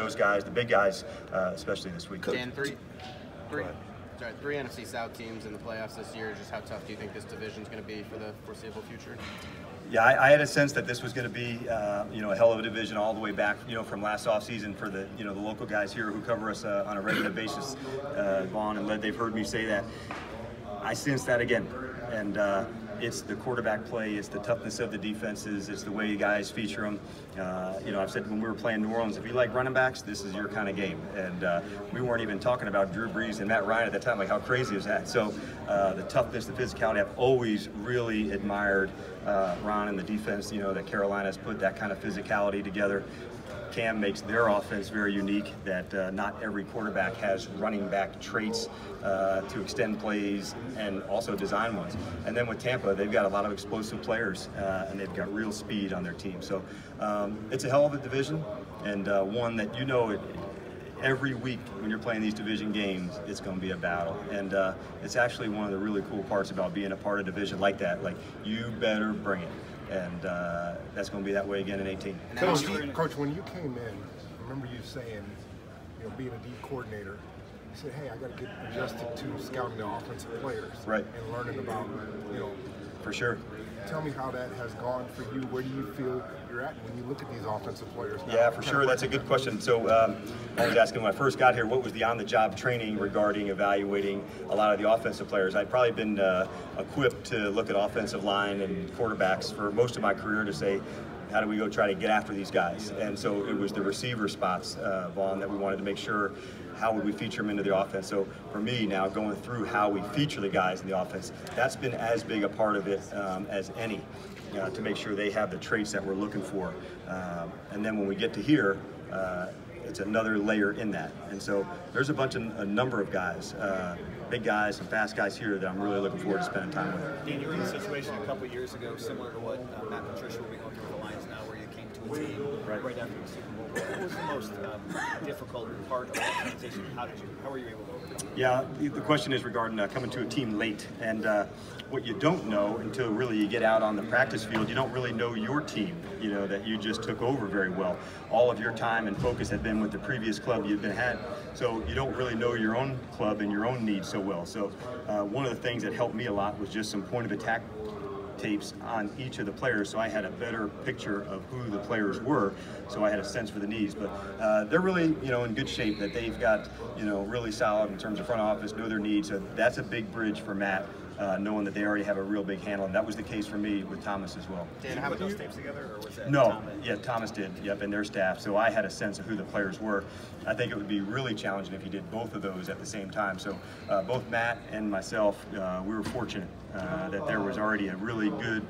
those guys, the big guys, especially this week. Dan, three NFC South teams in the playoffs this year. Just how tough do you think this division is going to be for the foreseeable future? Yeah, I had a sense that this was going to be, a hell of a division all the way back, from last offseason for the, the local guys here who cover us on a regular basis. Vaughn and Led, they've heard me say that. I sense that again, and it's the quarterback play, it's the toughness of the defenses, it's the way you guys feature them. I've said when we were playing New Orleans, if you like running backs, this is your kind of game. And we weren't even talking about Drew Brees and Matt Ryan at that time, like how crazy is that? So the toughness, the physicality, I've always really admired Ron and the defense, that Carolina's put that kind of physicality together. Cam makes their offense very unique, that not every quarterback has running back traits to extend plays and also design ones. And then with Tampa, they've got a lot of explosive players and they've got real speed on their team. So it's a hell of a division, and one that every week when you're playing these division games, it's going to be a battle. And it's actually one of the really cool parts about being a part of a division like that. Like, you better bring it. And that's going to be that way again in 18. Coach, when you came in, I remember you saying, being a D coordinator, you said, hey, I got to get adjusted to scouting the offensive players. Right. And learning about, For sure. Tell me how that has gone for you. Where do you feel you're at when you look at these offensive players now? Yeah, for sure. That's a good question. So I was asking when I first got here, what was the on-the-job training regarding evaluating a lot of the offensive players? I'd probably been equipped to look at offensive line and quarterbacks for most of my career to say, how do we go try to get after these guys? And so it was the receiver spots, Vaughn, that we wanted to make sure how would we feature them into the offense. So for me now, going through how we feature the guys in the offense, that's been as big a part of it as any, to make sure they have the traits that we're looking for. And then when we get to here, it's another layer in that. And so there's a number of guys, big guys and fast guys here that I'm really looking forward to spending time with. Dan, you were in a situation a couple of years ago similar to what Matt Patricia will be going through with the Lions now, where you came to a team right after the Super Bowl. What was the most difficult part of the organization? How were you able to overcome it? Yeah, the question is regarding coming to a team late. And what you don't know until really you get out on the practice field, you don't really know your team, that you just took over very well. All of your time and focus had been with the previous club you've had. So you don't really know your own club and your own needs so well. So one of the things that helped me a lot was just some point of attack tapes on each of the players, so I had a better picture of who the players were, so I had a sense for the needs. But they're really, in good shape, that they've got, really solid in terms of front office, know their needs. So that's a big bridge for Matt, knowing that they already have a real big handle, and that was the case for me with Thomas as well. Dan, how put those tapes together, or was that No, Thomas? Yeah, Thomas did, and their staff, so I had a sense of who the players were. I think it would be really challenging if you did both of those at the same time. So both Matt and myself, we were fortunate that there was already a really good,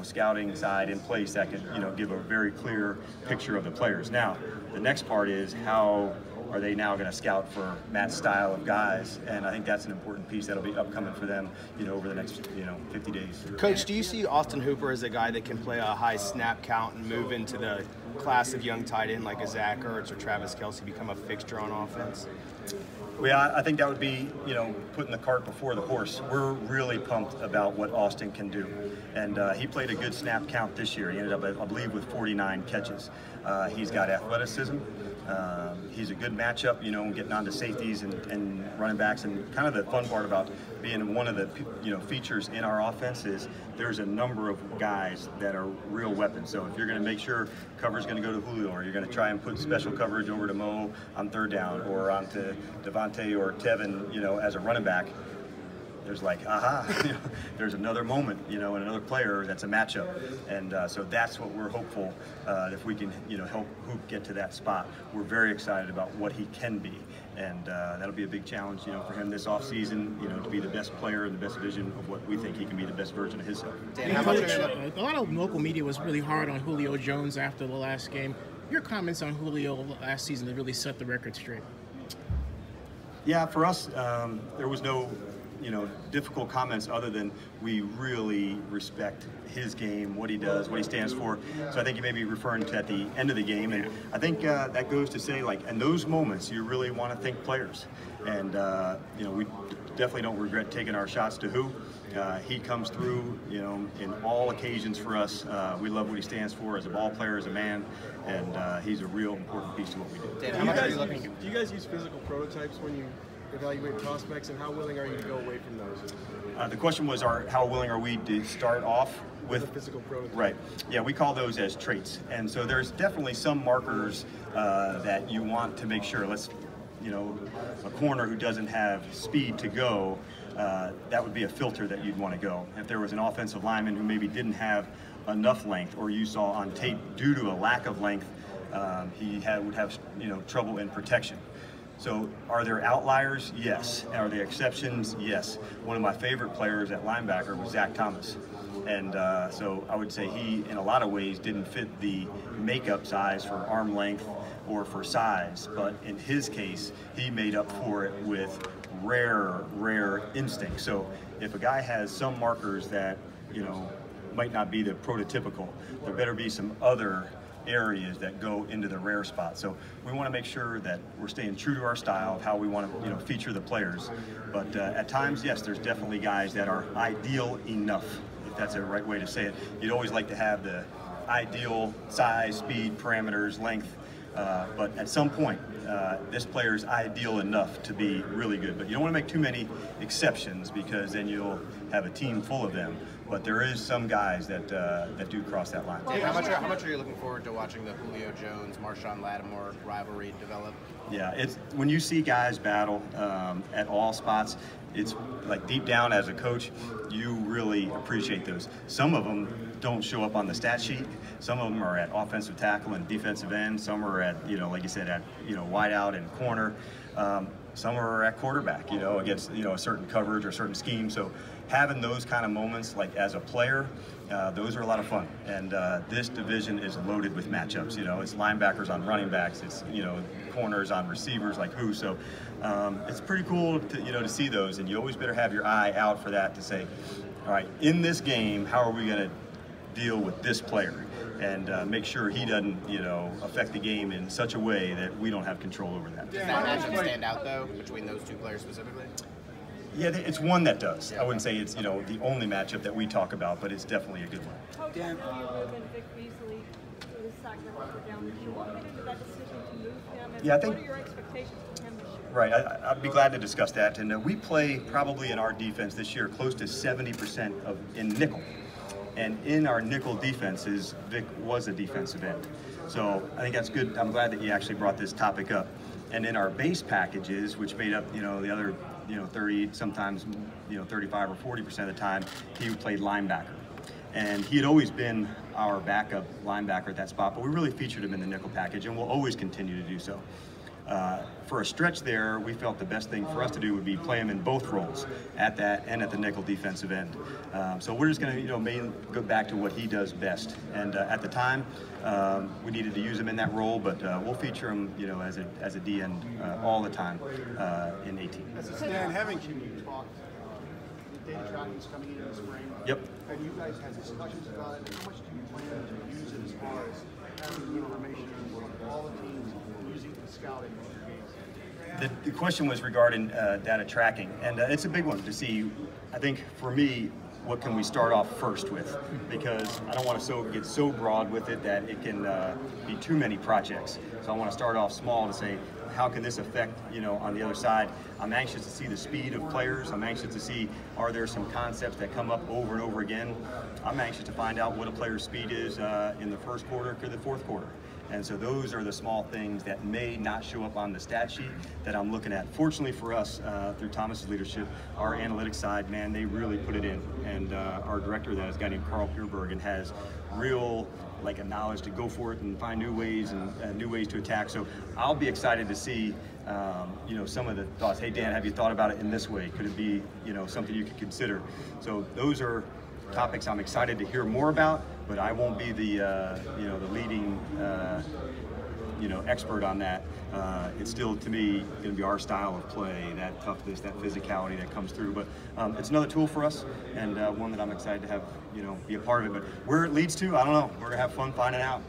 scouting side in place that could, give a very clear picture of the players. Now, the next part is how are they now going to scout for Matt's style of guys, and I think that's an important piece that'll be upcoming for them, over the next, 50 days. Coach, do you see Austin Hooper as a guy that can play a high snap count and move into the class of young tight end like a Zach Ertz or Travis Kelce, become a fixture on offense? Well, yeah, I think that would be, putting the cart before the horse. We're really pumped about what Austin can do. And he played a good snap count this year. He ended up, I believe, with 49 catches. He's got athleticism. He's a good matchup, getting onto safeties and running backs. And kind of the fun part about being one of the, features in our offense is there's a number of guys that are real weapons. So if you're going to make sure cover's going to go to Julio, or you're going to try and put special coverage over to Mo on third down, or onto Devontae or Tevin, as a running back, there's like, there's another moment, and another player that's a matchup. And so that's what we're hopeful, if we can, help Hoop get to that spot. We're very excited about what he can be. And that'll be a big challenge, for him this offseason, to be the best player and the best vision of what we think he can be the best version of himself. Dan, a lot of local media was really hard on Julio Jones after the last game. Your comments on Julio last season to really set the record straight. Yeah, for us, there was no, difficult comments other than we really respect his game, what he does, what he stands for. So I think you may be referring to at the end of the game, and I think that goes to say, like, in those moments, you really want to think players. And, we definitely don't regret taking our shots to who. He comes through, you know, in all occasions for us. We love what he stands for as a ball player, as a man, and he's a real important piece to what we do. Do you guys use physical prototypes when you evaluate prospects, and how willing are you to go away from those? The question was, how willing are we to start off with a physical prototype? Right. Yeah, we call those as traits, and so there's definitely some markers that you want to make sure. You know, a corner who doesn't have speed to go, that would be a filter that you'd want to go. If there was an offensive lineman who maybe didn't have enough length, or you saw on tape due to a lack of length, he would have, you know, trouble in protection. So are there outliers? Yes. Are there exceptions? Yes. One of my favorite players at linebacker was Zach Thomas. And so I would say he, in a lot of ways, didn't fit the makeup size for arm length or for size. But in his case, he made up for it with rare instinct. So if a guy has some markers that, you know, might not be the prototypical, there better be some other areas that go into the rare spot. So we want to make sure that we're staying true to our style of how we want to, you know, feature the players. But at times, yes, there's definitely guys that are ideal enough, if that's the right way to say it. You'd always like to have the ideal size, speed, parameters, length, but at some point, this player is ideal enough to be really good. But you don't want to make too many exceptions, because then you'll have a team full of them. But there is some guys that do cross that line. How much are you looking forward to watching the Julio Jones, Marshawn Lattimore rivalry develop? Yeah, it's when you see guys battle at all spots, it's like deep down as a coach, you really appreciate those. Some of them don't show up on the stat sheet. Some of them are at offensive tackle and defensive end. Some are at, you know, like you said, at, you know, wide out and corner. Some are at quarterback, you know, against, you know, a certain coverage or a certain scheme. So having those kind of moments, like as a player, those are a lot of fun. And this division is loaded with matchups. You know, it's linebackers on running backs. It's, you know, corners on receivers like who. So it's pretty cool to, you know, to see those. And you always better have your eye out for that to say, all right, in this game, how are we going to deal with this player? And make sure he doesn't, you know, affect the game in such a way that we don't have control over that. Does that matchup stand out, though, between those two players specifically? Yeah, it's one that does. I wouldn't say it's, you know, the only matchup that we talk about, but it's definitely a good one. Coach, I know you moving Vic Beasley to the Sacramento down this year. What went into that decision to move him? And Yeah, I think, what are your expectations for him this year? Right, I'd be glad to discuss that. And we play probably in our defense this year close to 70% in nickel. And in our nickel defenses, Vic was a defensive end. So I think that's good. I'm glad that you actually brought this topic up. And in our base packages, which made up, you know, the other, you know, 30, sometimes, you know, 35 or 40% of the time, he played linebacker. And he had always been our backup linebacker at that spot, but we really featured him in the nickel package, and we'll always continue to do so. For a stretch there, we felt the best thing for us to do would be play him in both roles, at that and at the nickel defensive end. So we're just going to, you know, mainly go back to what he does best. And at the time, we needed to use him in that role, but we'll feature him, you know, as a D end all the time in 18. Stan, having you talked, data tracking's coming in the spring. Yep. Have you guys had discussions about it? How much do you plan to use it as far as having the information on all the teams using the scouting of your games? The question was regarding data tracking, and it's a big one to see. I think for me, what can we start off first with? Because I don't want to get so broad with it that it can be too many projects. So I want to start off small to say, how can this affect, you know, on the other side? I'm anxious to see the speed of players. I'm anxious to see, are there some concepts that come up over and over again? I'm anxious to find out what a player's speed is in the first quarter to the fourth quarter. And so those are the small things that may not show up on the stat sheet that I'm looking at. Fortunately for us, through Thomas's leadership, our analytics side, man, they really put it in. And our director, that is a guy named Carl Pureberg, has real, like, a knowledge to go for it and find new ways and new ways to attack. So I'll be excited to see, you know, some of the thoughts. Hey, Dan, have you thought about it in this way? Could it be, you know, something you could consider? So those are topics I'm excited to hear more about, but I won't be the, you know, the leading, you know, expert on that. It's still, to me, going to be our style of play, that toughness, that physicality that comes through. But it's another tool for us, and one that I'm excited to have, you know, be a part of it. But where it leads to, I don't know. We're going to have fun finding out.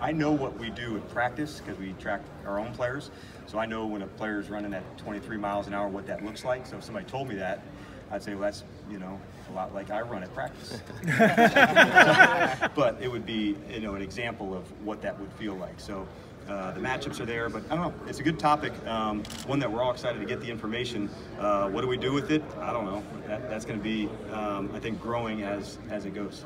I know what we do in practice because we track our own players. So I know when a player's running at 23 miles an hour what that looks like. So if somebody told me that, I'd say, well, that's, you know, a lot like I run at practice. But it would be, you know, an example of what that would feel like. So the matchups are there, but I don't know. It's a good topic, one that we're all excited to get the information. What do we do with it? I don't know. That's going to be, I think, growing as it goes.